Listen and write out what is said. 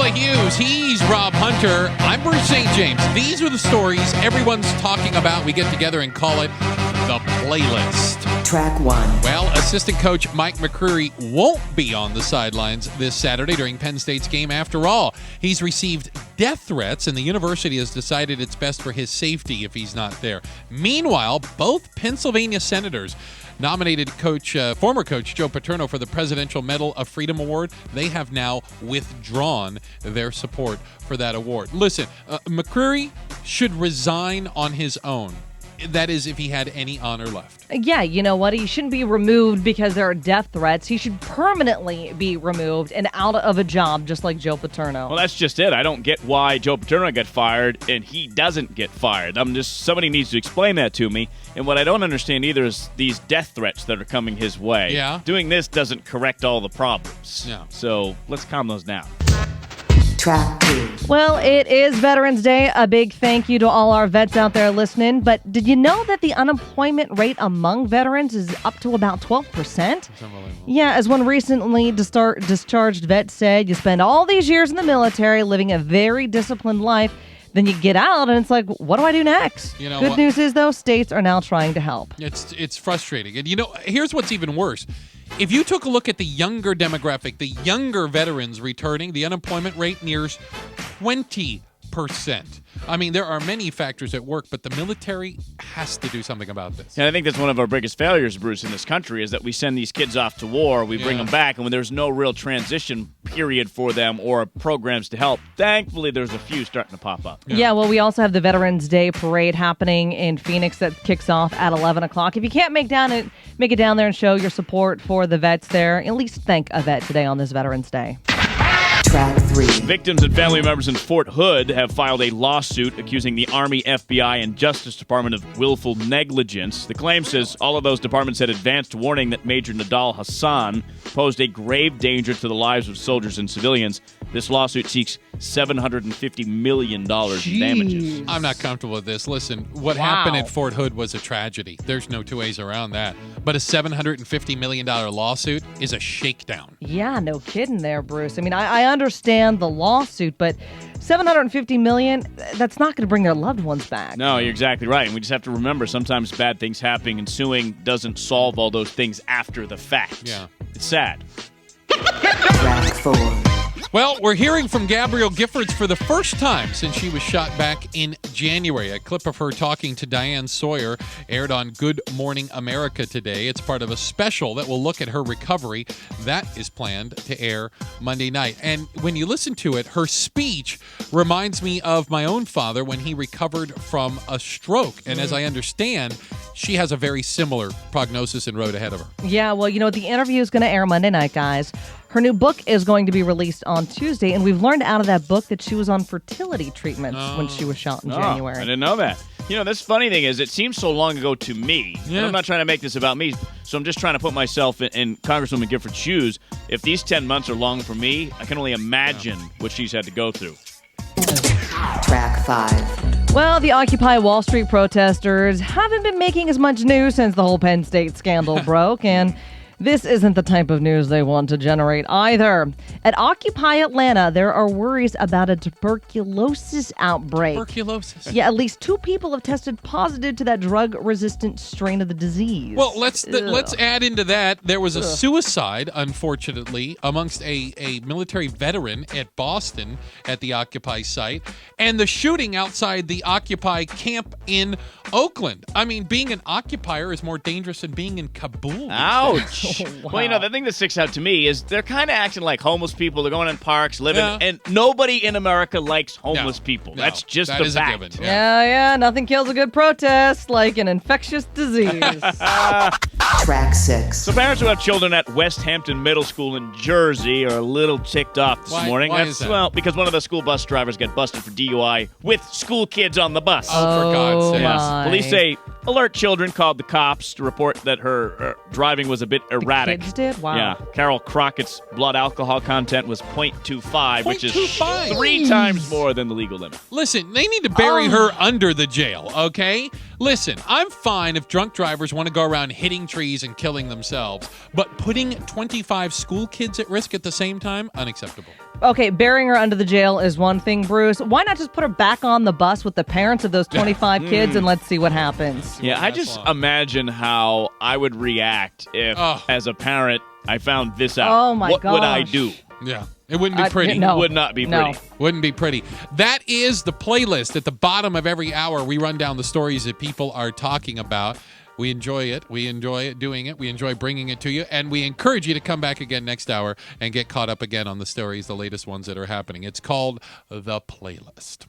Angela Hughes. He's Rob Hunter. I'm Bruce St. James. These are the stories everyone's talking about. We get together and call it The Playlist. Track 1. Well, assistant coach Mike McCurry won't be on the sidelines this Saturday during Penn State's game after all. He's received death threats, and the university has decided it's best for his safety if he's not there. Meanwhile, both Pennsylvania senators nominated former coach Joe Paterno for the Presidential Medal of Freedom Award. They have now withdrawn their support for that award. Listen, McCurry should resign on his own. That is, if he had any honor left. Yeah, you know what? He shouldn't be removed because there are death threats. He should permanently be removed and out of a job, just like Joe Paterno. Well, that's just it. I don't get why Joe Paterno got fired and he doesn't get fired. Somebody needs to explain that to me. And what I don't understand either is these death threats that are coming his way. Yeah. Doing this doesn't correct all the problems. Yeah. So let's calm those down. Track 2. Well, it is Veterans Day. A big thank you to all our vets out there listening. But did you know that the unemployment rate among veterans is up to about 12%? It's unbelievable. Yeah, as one recently discharged vet said, you spend all these years in the military living a very disciplined life. Then you get out, and it's like, what do I do next? You know Good what? news is, though, states are now trying to help. It's frustrating. And, here's what's even worse. If you took a look at the younger demographic, the younger veterans returning, the unemployment rate nears 20%. I mean, there are many factors at work, but the military has to do something about this. And I think that's one of our biggest failures, Bruce, in this country, is that we send these kids off to war, we bring them back, and when there's no real transition period for them or programs to help, thankfully there's a few starting to pop up. Yeah, well, we also have the Veterans Day Parade happening in Phoenix that kicks off at 11 o'clock. If you can't make it down there and show your support for the vets there, at least thank a vet today on this Veterans Day. Track 3. Victims and family members in Fort Hood have filed a lawsuit accusing the Army, FBI, and Justice Department of willful negligence. The claim says all of those departments had advanced warning that Major Nadal Hassan posed a grave danger to the lives of soldiers and civilians. This lawsuit seeks $750 million in damages. I'm not comfortable with this. Listen, what happened at Fort Hood was a tragedy. There's no two ways around that. But a $750 million lawsuit is a shakedown. Yeah, no kidding there, Bruce. I mean, I understand the lawsuit, but $750 million, that's not going to bring their loved ones back. No, you're exactly right. And we just have to remember sometimes bad things happen and suing doesn't solve all those things after the fact. Yeah. It's sad. Track 4. Well, we're hearing from Gabrielle Giffords for the first time since she was shot back in January. A clip of her talking to Diane Sawyer aired on Good Morning America today. It's part of a special that will look at her recovery. That is planned to air Monday night. And when you listen to it, her speech reminds me of my own father when he recovered from a stroke. And as I understand, she has a very similar prognosis and road ahead of her. Yeah, well, the interview is going to air Monday night, guys. Her new book is going to be released on Tuesday, and we've learned out of that book that she was on fertility treatments when she was shot in January. I didn't know that. This funny thing is, it seems so long ago to me, and I'm not trying to make this about me, so I'm just trying to put myself in Congresswoman Giffords' shoes. If these 10 months are long for me, I can only imagine what she's had to go through. Track 5. Well, the Occupy Wall Street protesters haven't been making as much news since the whole Penn State scandal broke, and this isn't the type of news they want to generate either. At Occupy Atlanta, there are worries about a tuberculosis outbreak. Tuberculosis? Yeah, at least 2 people have tested positive to that drug-resistant strain of the disease. Well, let's add into that, there was a suicide, unfortunately, amongst a military veteran at Boston at the Occupy site, and the shooting outside the Occupy camp in Oakland. I mean, being an occupier is more dangerous than being in Kabul. Ouch. Wow. Well, the thing that sticks out to me is they're kind of acting like homeless people. They're going in parks, living, and nobody in America likes homeless people. No, That's just that the is fact. a given. Yeah, nothing kills a good protest like an infectious disease. Track 6. So parents who have children at West Hampton Middle School in Jersey are a little ticked off this morning. Why is that? Well, because one of the school bus drivers got busted for DUI with school kids on the bus. Oh, for God's sake. my. Police say alert children called the cops to report that her driving was a bit erratic. Kids did? Wow. Yeah. Carol Crockett's blood alcohol content was 0.25, which is 0.25. 3 times more than the legal limit. Listen, they need to bury her under the jail, okay? Listen, I'm fine if drunk drivers want to go around hitting trees and killing themselves, but putting 25 school kids at risk at the same time, unacceptable. Okay, burying her under the jail is one thing, Bruce. Why not just put her back on the bus with the parents of those 25 kids and let's see what happens? Yeah, I just imagine how I would react if, as a parent, I found this out. Oh, my What would I gosh. do? Yeah. It wouldn't be pretty. No. Would not be No. pretty. Wouldn't be pretty. That is the playlist. At the bottom of every hour, we run down the stories that people are talking about. We enjoy it. We enjoy doing it. We enjoy bringing it to you. And we encourage you to come back again next hour and get caught up again on the stories, the latest ones that are happening. It's called The Playlist.